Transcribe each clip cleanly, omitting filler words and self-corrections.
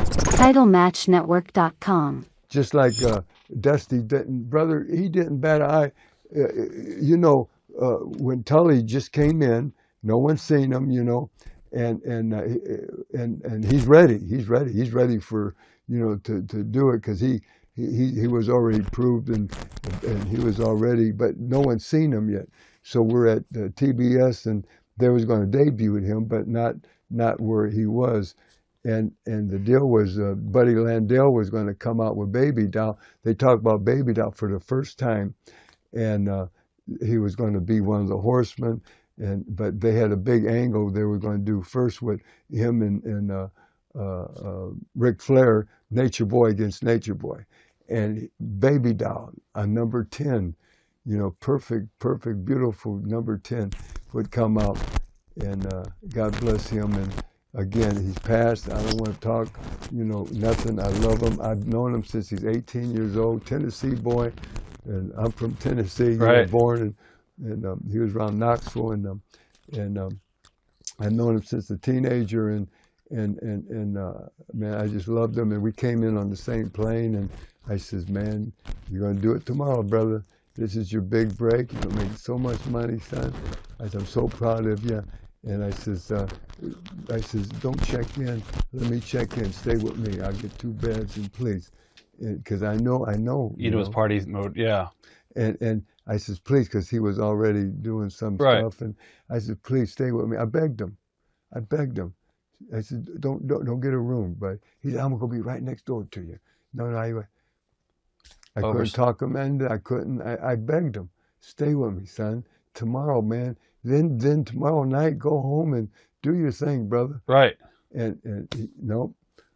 TitleMatchNetwork.com. Just like Dusty didn't, brother, he didn't bat an eye. You know, when Tully just came in, no one's seen him, you know, and he's ready. He's ready for, you know, to do it because he was already proved and he was already, but no one's seen him yet. So we're at TBS and they was going to debut with him, but not where he was. And the deal was Buddy Landel was going to come out with Baby Doll. They talked about Baby Doll for the first time, and he was going to be one of the Horsemen. But they had a big angle they were going to do first with him and Ric Flair, Nature Boy against Nature Boy, and Baby Doll, a number 10, you know, perfect, beautiful number 10 would come out, and God bless him. And again, he's passed. I don't want to talk, you know, nothing. I love him. I've known him since he's 18 years old, Tennessee boy, and I'm from Tennessee. Right. He was born, and he was around Knoxville, and I've known him since a teenager, and man, I just loved him. And we came in on the same plane, and I says, man, you're gonna do it tomorrow, brother. This is your big break. You're gonna make so much money, son. I said, I'm so proud of you. And I says, don't check in. Let me check in. Stay with me. I'll get 2 beds, and please, because I know. You know, his party mode, yeah. And I says, please, because he was already doing some stuff. And I said, please stay with me. I begged him. I said, don't get a room. But he said, I'm gonna be right next door to you. No, I couldn't talk him into. I couldn't. I begged him, stay with me, son. Tomorrow, man. Then tomorrow night, go home and do your thing, brother. Right. And nope.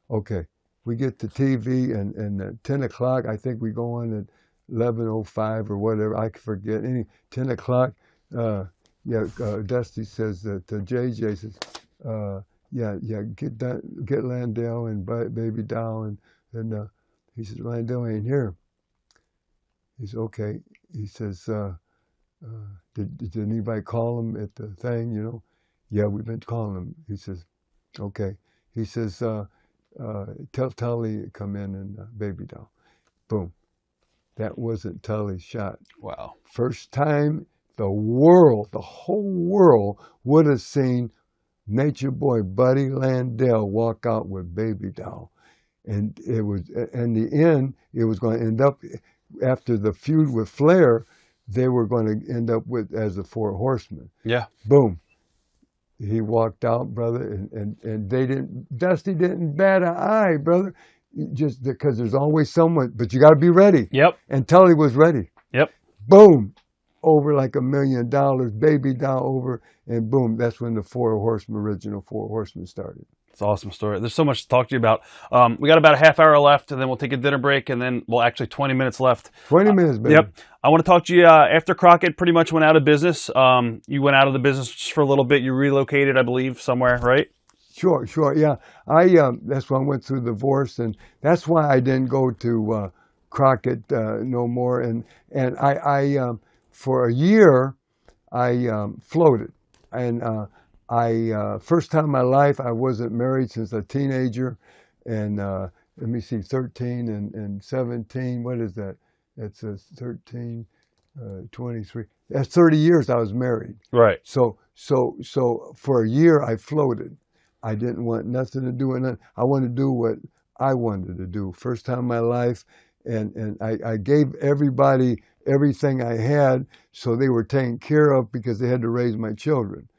Okay. We get to TV and at 10 o'clock, I think we go on at 11:05 or whatever. I forget. 10 o'clock. Dusty says that JJ says, get Landel and Baby Doll, and he says, Landel ain't here. He said, okay. He says, did anybody call him at the thing, you know? Yeah, we've been calling him. He says, okay. He says, tell Tully to come in and Baby Doll. Boom. That wasn't Tully's shot. Wow. First time the whole world would have seen Nature Boy Buddy Landel walk out with Baby Doll. And it was, in the end, it was going to end up, after the feud with Flair, they were going to end up with as the Four Horsemen. Yeah. Boom. He walked out, brother, and they didn't, Dusty didn't bat an eye, brother, just because there's always someone, but you got to be ready. Yep. And Tully was ready. Yep. Boom. Over like $1 million, Baby Doll over, and boom, that's when the original Four Horsemen started. It's an awesome story. There's so much to talk to you about. We got about a half hour left, and then we'll take a dinner break, and then, well, actually 20 minutes left. 20 minutes, baby. Yep. I want to talk to you after Crockett pretty much went out of business. You went out of the business just for a little bit. You relocated, I believe, somewhere, right? Sure, yeah. That's why I went through divorce, and that's why I didn't go to Crockett no more. And I for a year, I floated, and first time in my life, I wasn't married since a teenager, and let me see, 13 and 17, what is that? That's 13, 23, that's 30 years I was married. Right. So for a year I floated. I didn't want nothing to do with it. I wanted to do what I wanted to do. First time in my life, and I gave everybody everything I had, so they were taken care of because they had to raise my children.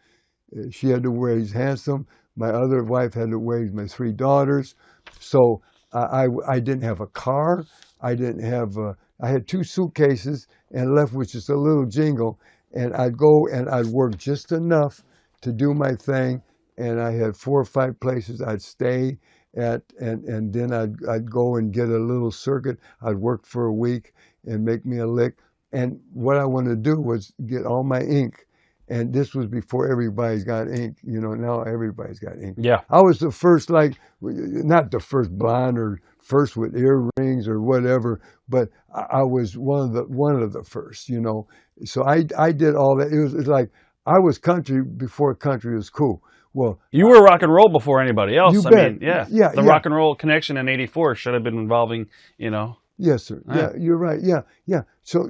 She had to raise Handsome. My other wife had to raise my 3 daughters. So I didn't have a car. I didn't have. I had 2 suitcases and left with just a little jingle. And I'd go and I'd work just enough to do my thing. And I had 4 or 5 places I'd stay at, and then I'd go and get a little circuit. I'd work for a week and make me a lick. And what I wanted to do was get all my ink. And this was before everybody's got ink. You know, now everybody's got ink. Yeah. I was the first, like, not the first blonde or first with earrings or whatever, but I was one of the first, you know. So I did all that. It was like I was country before country was cool. Well, You were rock and roll before anybody else. You I bet. mean, yeah. Yeah, The yeah. rock and roll connection in '84 should have been involving, you know. Yes, sir. Yeah. Yeah, you're right. Yeah, yeah. So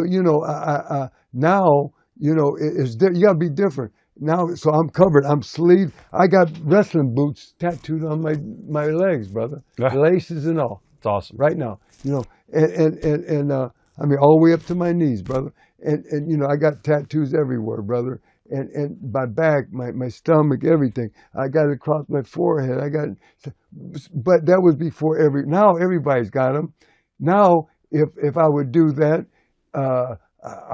you know, now you know you gotta be different now. So I'm covered. I'm sleeved. I got wrestling boots tattooed on my legs, brother. Yeah. Laces and all. It's awesome. Right now, you know, and I mean all the way up to my knees, brother. And you know, I got tattoos everywhere, brother. And my back, my stomach, everything. I got it across my forehead. But that was before now everybody's got them. Now, if I would do that, I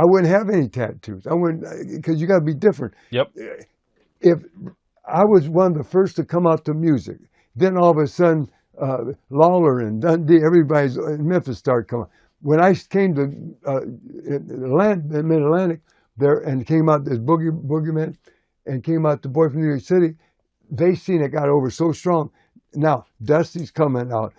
wouldn't have any tattoos. I wouldn't, because you got to be different. Yep. If I was one of the first to come out to music, then all of a sudden, Lawler and Dundee, everybody's in Memphis started coming. When I came to Mid-Atlantic there and came out as Boogie Man and came out the boy from New York City, they seen it got over so strong. Now Dusty's coming out,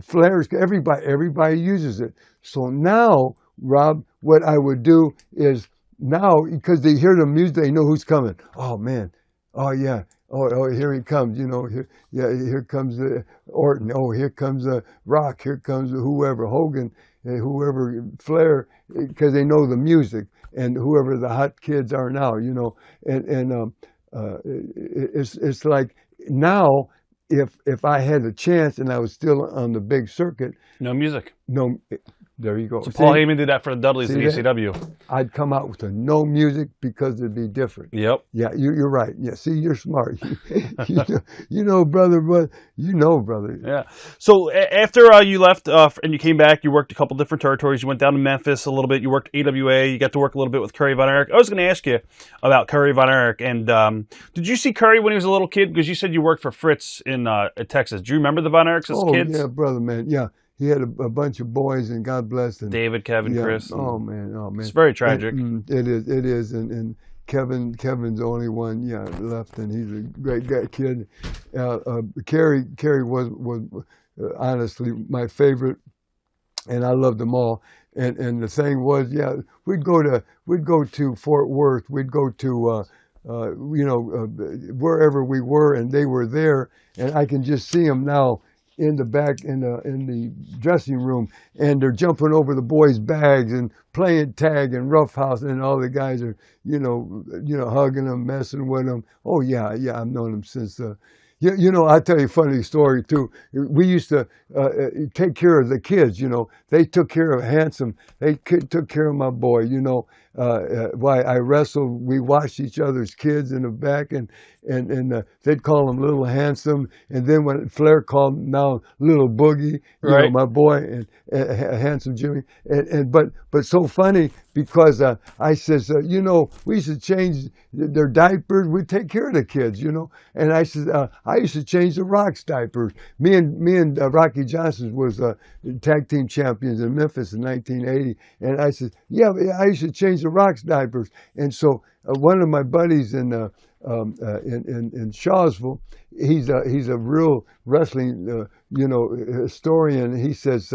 Flair's, everybody uses it. So now, Rob, what I would do is now, because they hear the music, they know who's coming. Oh man, oh yeah, oh here he comes. You know, here comes Orton. Oh, here comes Rock. Here comes whoever, Hogan, whoever, Flair, because they know the music and whoever the hot kids are now. You know, and it's like now. If I had a chance and I was still on the big circuit, No music. no, there you go. So Paul Heyman did that for the Dudleys in See that? ECW. I'd come out with no music because it'd be different. Yep. Yeah, you're right. Yeah, see, you're smart. you know, brother, but you know, brother. Yeah. So after you left and you came back, you worked a couple different territories. You went down to Memphis a little bit. You worked AWA. You got to work a little bit with Curry Von Erich. I was going to ask you about Curry Von Erich. And did you see Curry when he was a little kid? Because you said you worked for Fritz in Texas. Do you remember the Von Erichs as kids? Yeah, brother, man. Yeah, he had a bunch of boys, and God bless them. David, Kevin, Yeah. Chris. Oh man. It's very tragic. It is, and Kevin's the only one, left, and he's a great guy, kid. Kerry was honestly my favorite, and I loved them all. And the thing was, we'd go to Fort Worth, we'd go to wherever we were, and they were there, and I can just see them now in the back in the dressing room, and they're jumping over the boys' bags and playing tag and roughhouse, and all the guys are hugging them, messing with them. Oh yeah, I've known them since. I'll tell you a funny story too. We used to take care of the kids. They took care of Handsome. They took care of my boy. While I wrestled, we watched each other's kids in the back, and they'd call him Little Handsome. And then when Flair called him now Little Boogie, Right. My boy, and Handsome Jimmy. But so funny because I says, we used to change their diapers. We'd take care of the kids, And I said, I used to change the Rock's diapers. Me and Rocky Johnson was tag team champions in Memphis in 1980. And I said, I used to change the Rock's diapers. And so one of my buddies in Shawsville, he's a real wrestling historian. He says,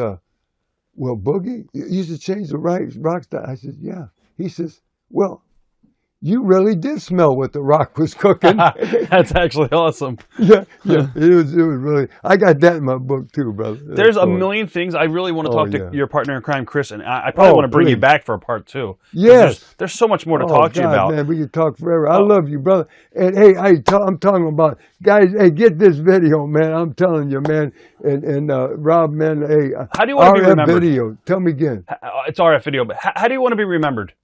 well, Boogie, you used to change the Rock's diapers. I said, yeah. He says, well, you really did smell what the Rock was cooking. That's actually awesome. Yeah. It was really. I got that in my book too, brother. There's a million things. I really want to talk to your partner in crime, Chris, and I probably want to bring you please. back for a part two. Yes. There's so much more to talk to you about. Man, we could talk forever. I love you, brother. And hey, I'm talking about guys. Hey, get this video, man. I'm telling you, man. And Rob, man. Hey, How do you want to be RF remembered? video. Tell me again. It's RF video, but how do you want to be remembered?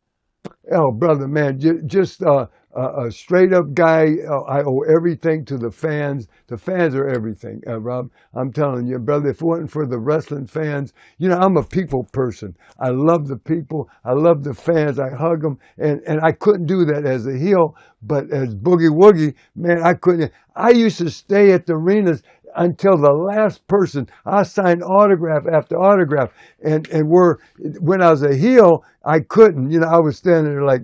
Oh, brother, man, just a straight up guy. I owe everything to the fans. The fans are everything, Rob. I'm telling you, brother, if it wasn't for the wrestling fans, I'm a people person. I love the people. I love the fans. I hug them. And I couldn't do that as a heel, but as Boogie Woogie, man, I couldn't. I used to stay at the arenas until the last person. I signed autograph after autograph. And when I was a heel, I couldn't. I was standing there like,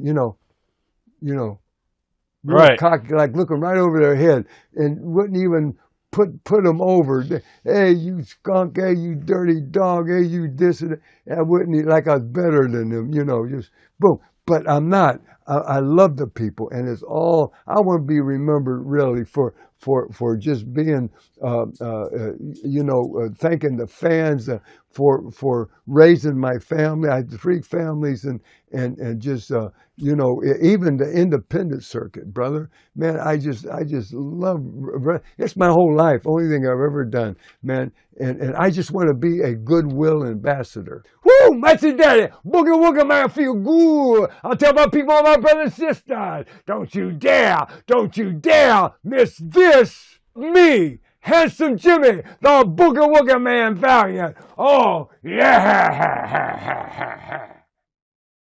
Right. cocky, like looking right over their head, and wouldn't even put them over. Hey, you skunk! Hey, you dirty dog! Hey, you this and that. And I wouldn't, like I was better than them. Just boom. But I'm not. I love the people, and it's all I want to be remembered really for just being, thanking the fans for raising my family. I had 3 families, and just even the independent circuit, brother. Man, I just love. It's my whole life. Only thing I've ever done, man. And I just want to be a goodwill ambassador. Woo! Matchy Daddy! Boogie Woogie Man feel good! I'll tell my people, all my brothers and sisters, don't you dare miss this! Me, Handsome Jimmy, the Boogie Woogie Man Valiant! Oh, yeah!